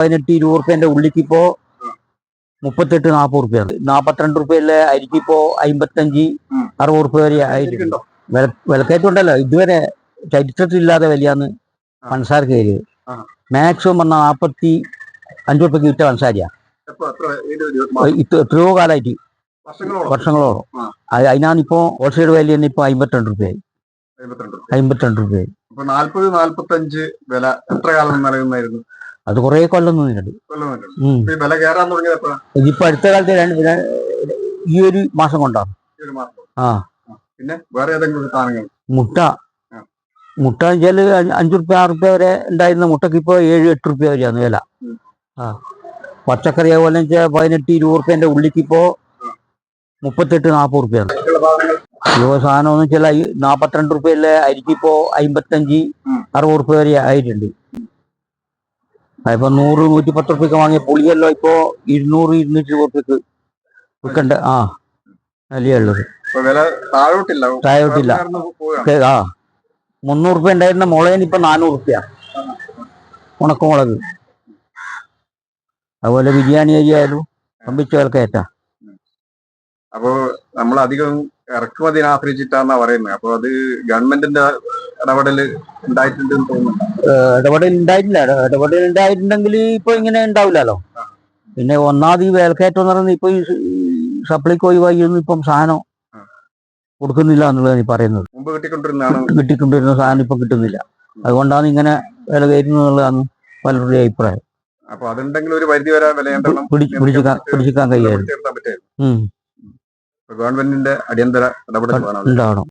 18-20 ഉള്ളിക്ക് ഇപ്പോ 38-40 42 അരിക്ക് ഇപ്പോ 55-60 വരെ ആയിട്ടുണ്ട്. വിലക്കയറ്റമുണ്ടല്ലോ. ഇതുവരെ ചരിത്രത്തിലില്ലാതെ വലിയാന്ന് പഞ്ചസാര കയറി. മാക്സിമം പറഞ്ഞാൽ 45 വിറ്റ പഞ്ചസാരിയാ എത്രയോ കാലമായിട്ട്, വർഷങ്ങളോളം. അതിനാണിപ്പോ ഹോൾസെയിൽ വാല്യൂ തന്നെ ഇപ്പൊ 52 രൂപയായി. 52 40-45 വില എത്ര കാലം നിലനിന്നായിരുന്നു? അത് കുറെ കൊല്ലം നിന്നിട്ടുണ്ട്. ഇതിപ്പോ അടുത്ത കാലത്ത് ഈ ഒരു മാസം കൊണ്ടാണ്. പിന്നെ വേറെ ഏതെങ്കിലും സാധനങ്ങൾ? മുട്ട വെച്ചാല് 5-6 വരെ ഉണ്ടായിരുന്ന മുട്ടക്ക് ഇപ്പൊ 7-8 വരെയാണ് വില. പച്ചക്കറി അതുപോലെ 18-20 ഉള്ളിക്ക് ഇപ്പോ 38-40 സാധനം എന്ന് വെച്ചാൽ 42 അരിക്ക് ഇപ്പോ 55-60 വരെ ആയിട്ടുണ്ട്. അതിപ്പോ 100-110 വാങ്ങിയ പുളിയല്ലോ ഇപ്പോ 200-220 വിൽക്കണ്ട. വിലയുള്ളത് താഴോട്ടില്ല. 300 ഉണ്ടായിരുന്ന മുളകിന് ഇപ്പൊ 400 ഉണക്കമുളക്. അതുപോലെ ബിരിയാണി അരി ആയാലും പമ്പിച്ച വിലക്കയറ്റാ. അപ്പോ നമ്മൾ അധികം ഇറക്കുമതിനെ ആശ്രയിച്ചിട്ടാന്നാ പറയുന്നത്. അപ്പൊ അത് ഗവൺമെന്റിന്റെ ഇടപെടൽ ഉണ്ടായിട്ടുണ്ടെന്ന് തോന്നുന്നു. ഇടപെടൽ ഉണ്ടായിട്ടുണ്ടെങ്കിൽ ഇപ്പൊ ഇങ്ങനെ ഉണ്ടാവില്ലല്ലോ. പിന്നെ ഒന്നാമത് ഈ വിലക്കയറ്റം എന്ന് പറയുന്നത് ഇപ്പൊ ഈ സപ്ലൈക്ക് ഒഴിവാക്കിയൊന്നും ഇപ്പം സാധനം കൊടുക്കുന്നില്ല എന്നുള്ളതാണ് ഈ പറയുന്നത്. മുമ്പ് കിട്ടിക്കൊണ്ടിരുന്ന സാധനം ഇപ്പൊ കിട്ടുന്നില്ല. അതുകൊണ്ടാണ് ഇങ്ങനെ വില കയറ്റുന്നതാണ് പലരുടെയും അഭിപ്രായം. അപ്പൊ അതുണ്ടെങ്കിൽ ഒരു പരിധി വരെ പിടിച്ചിക്കാൻ കഴിയായിരുന്നു. ഗവൺമെന്റിന്റെ അടിയന്തര ഇടപെടൽ ഉണ്ടാവണം.